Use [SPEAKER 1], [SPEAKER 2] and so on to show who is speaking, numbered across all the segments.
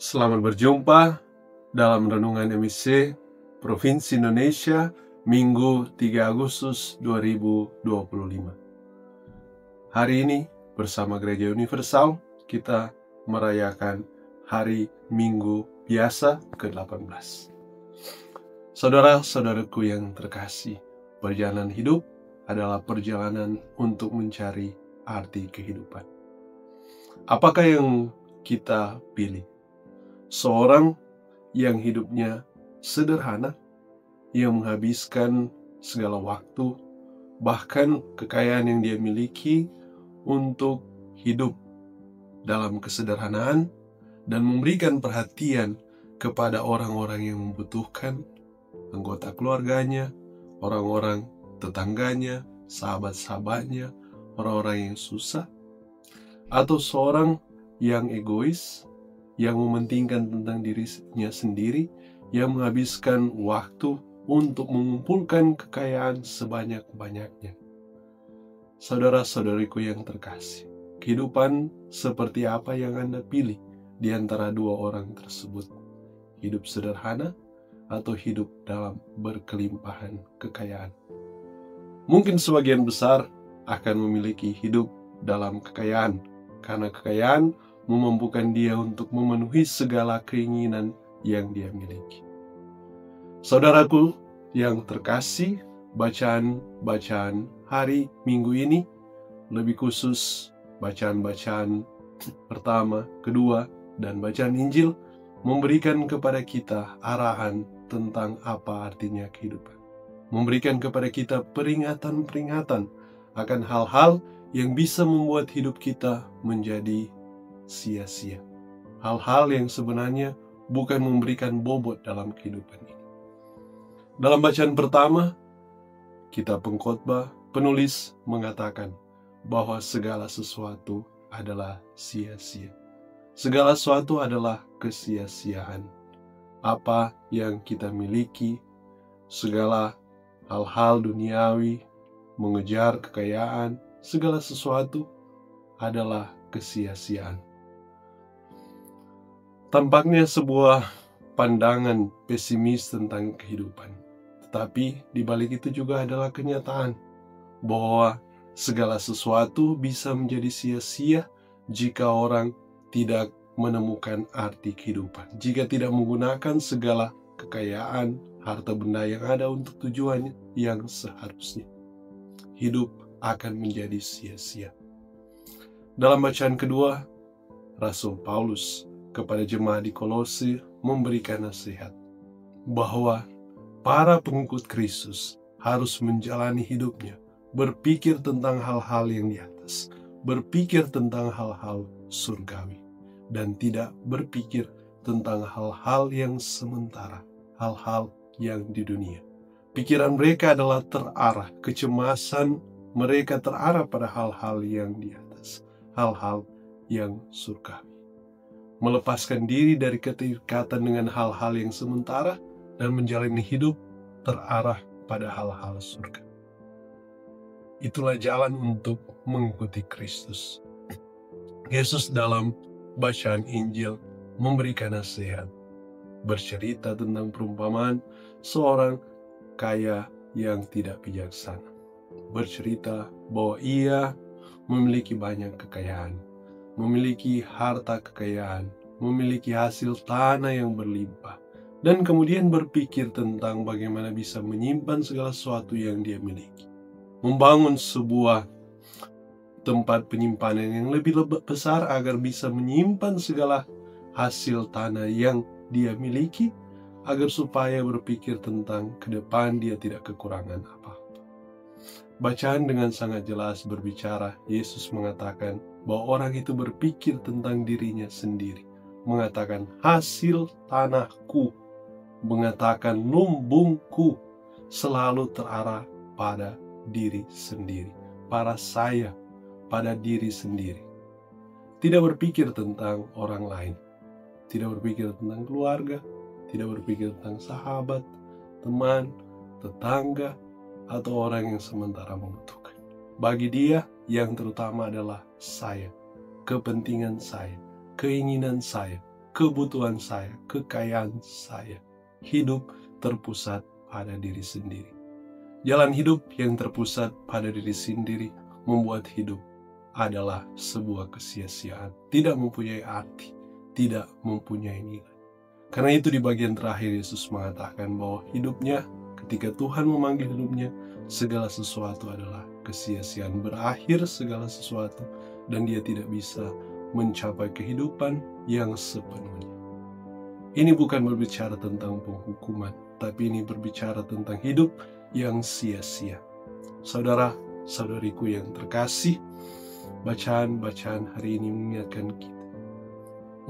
[SPEAKER 1] Selamat berjumpa dalam Renungan MIC Provinsi Indonesia Minggu 3 Agustus 2025. Hari ini bersama Gereja Universal kita merayakan Hari Minggu Biasa ke-18. Saudara-saudaraku yang terkasih, perjalanan hidup adalah perjalanan untuk mencari arti kehidupan. Apakah yang kita pilih? Seorang yang hidupnya sederhana, yang menghabiskan segala waktu, bahkan kekayaan yang dia miliki untuk hidup dalam kesederhanaan dan memberikan perhatian kepada orang-orang yang membutuhkan, anggota keluarganya, orang-orang tetangganya, sahabat-sahabatnya, orang-orang yang susah, atau seorang yang egois, yang mementingkan tentang dirinya sendiri, yang menghabiskan waktu untuk mengumpulkan kekayaan sebanyak-banyaknya. Saudara-saudariku yang terkasih, kehidupan seperti apa yang Anda pilih di antara dua orang tersebut? Hidup sederhana atau hidup dalam berkelimpahan kekayaan? Mungkin sebagian besar akan memiliki hidup dalam kekayaan, karena kekayaan memampukan dia untuk memenuhi segala keinginan yang dia miliki. Saudaraku yang terkasih, bacaan-bacaan hari Minggu ini, lebih khusus bacaan-bacaan pertama, kedua, dan bacaan Injil, memberikan kepada kita arahan tentang apa artinya kehidupan. Memberikan kepada kita peringatan-peringatan akan hal-hal yang bisa membuat hidup kita menjadi sia-sia. Hal-hal yang sebenarnya bukan memberikan bobot dalam kehidupan ini. Dalam bacaan pertama, kitab Pengkhotbah, penulis mengatakan bahwa segala sesuatu adalah sia-sia. Segala sesuatu adalah kesia-siaan. Apa yang kita miliki, segala hal-hal duniawi, mengejar kekayaan, segala sesuatu adalah kesia-siaan. Tampaknya sebuah pandangan pesimis tentang kehidupan. Tetapi di balik itu juga adalah kenyataan bahwa segala sesuatu bisa menjadi sia-sia jika orang tidak menemukan arti kehidupan. Jika tidak menggunakan segala kekayaan, harta benda yang ada untuk tujuannya yang seharusnya. Hidup akan menjadi sia-sia. Dalam bacaan kedua, Rasul Paulus kepada jemaat di Kolose memberikan nasihat bahwa para pengikut Kristus harus menjalani hidupnya, berpikir tentang hal-hal yang di atas, berpikir tentang hal-hal surgawi, dan tidak berpikir tentang hal-hal yang sementara, hal-hal yang di dunia. Pikiran mereka adalah terarah, kecemasan mereka terarah pada hal-hal yang di atas, hal-hal yang surgawi. Melepaskan diri dari keterikatan dengan hal-hal yang sementara dan menjalani hidup terarah pada hal-hal surga. Itulah jalan untuk mengikuti Kristus. Yesus dalam bacaan Injil memberikan nasihat, bercerita tentang perumpamaan seorang kaya yang tidak bijaksana. Bercerita bahwa ia memiliki banyak kekayaan, memiliki harta kekayaan, memiliki hasil tanah yang berlimpah, dan kemudian berpikir tentang bagaimana bisa menyimpan segala sesuatu yang dia miliki. Membangun sebuah tempat penyimpanan yang lebih besar agar bisa menyimpan segala hasil tanah yang dia miliki, agar supaya berpikir tentang ke depan dia tidak kekurangan apa-apa. Bacaan dengan sangat jelas berbicara, Yesus mengatakan bahwa orang itu berpikir tentang dirinya sendiri, mengatakan hasil tanahku, mengatakan lumbungku, selalu terarah pada diri sendiri, pada saya, pada diri sendiri. Tidak berpikir tentang orang lain, tidak berpikir tentang keluarga, tidak berpikir tentang sahabat, teman, tetangga, atau orang yang sementara membutuhkan. Bagi dia, yang terutama adalah saya, kepentingan saya, keinginan saya, kebutuhan saya, kekayaan saya. Hidup terpusat pada diri sendiri. Jalan hidup yang terpusat pada diri sendiri membuat hidup adalah sebuah kesia-siaan, tidak mempunyai arti, tidak mempunyai nilai. Karena itu di bagian terakhir Yesus mengatakan bahwa hidupnya, ketika Tuhan memanggil hidupnya, segala sesuatu adalah kesia-siaan, berakhir segala sesuatu, dan dia tidak bisa mencapai kehidupan yang sepenuhnya. Ini bukan berbicara tentang penghukuman, tapi ini berbicara tentang hidup yang sia-sia. Saudara-saudariku yang terkasih, bacaan-bacaan hari ini mengingatkan kita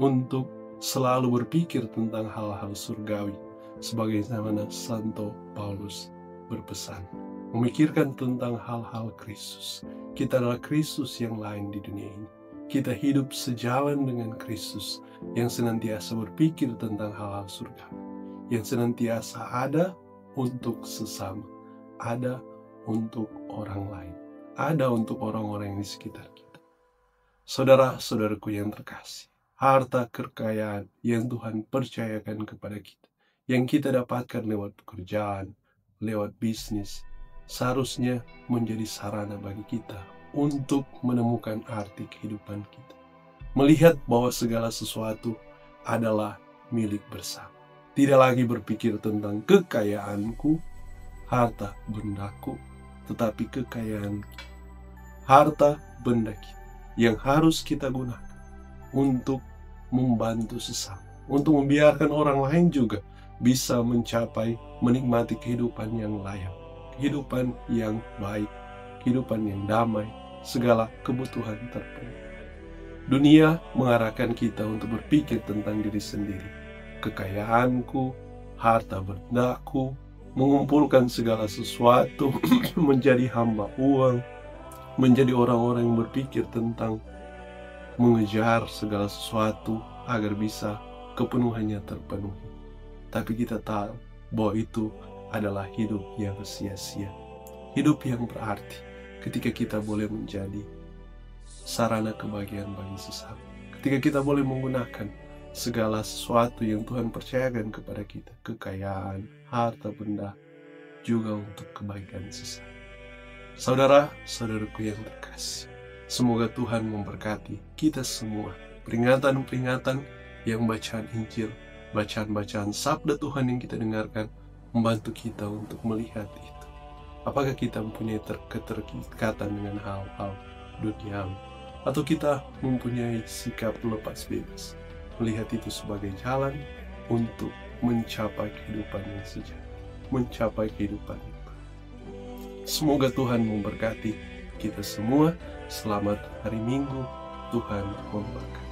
[SPEAKER 1] untuk selalu berpikir tentang hal-hal surgawi, sebagaimana Santo Paulus berpesan. Memikirkan tentang hal-hal Kristus. Kita adalah Kristus yang lain di dunia ini. Kita hidup sejalan dengan Kristus yang senantiasa berpikir tentang hal-hal surga, yang senantiasa ada untuk sesama, ada untuk orang lain, ada untuk orang-orang yang di sekitar kita. Saudara-saudaraku yang terkasih, harta kekayaan yang Tuhan percayakan kepada kita, yang kita dapatkan lewat pekerjaan, lewat bisnis, seharusnya menjadi sarana bagi kita untuk menemukan arti kehidupan kita. Melihat bahwa segala sesuatu adalah milik bersama. Tidak lagi berpikir tentang kekayaanku, harta bendaku, tetapi kekayaan kita, harta benda kita yang harus kita gunakan untuk membantu sesama, untuk membiarkan orang lain juga bisa mencapai, menikmati kehidupan yang layak, kehidupan yang baik, kehidupan yang damai, segala kebutuhan terpenuhi. Dunia mengarahkan kita untuk berpikir tentang diri sendiri. Kekayaanku, harta bendaku, mengumpulkan segala sesuatu, menjadi hamba uang, menjadi orang-orang yang berpikir tentang mengejar segala sesuatu agar bisa kepenuhannya terpenuhi. Tapi kita tahu bahwa itu adalah hidup yang sia-sia. Hidup yang berarti ketika kita boleh menjadi sarana kebahagiaan bagi sesama. Ketika kita boleh menggunakan segala sesuatu yang Tuhan percayakan kepada kita, kekayaan, harta benda, juga untuk kebaikan sesama. Saudara-saudaraku yang terkasih, semoga Tuhan memberkati kita semua. Peringatan-peringatan yang bacaan Injil, bacaan-bacaan sabda Tuhan yang kita dengarkan, membantu kita untuk melihat itu. Apakah kita mempunyai keterikatan dengan hal-hal duniawi, atau kita mempunyai sikap lepas bebas, melihat itu sebagai jalan untuk mencapai kehidupan yang sejati, mencapai kehidupan yang baik. Semoga Tuhan memberkati kita semua. Selamat hari Minggu. Tuhan memberkati.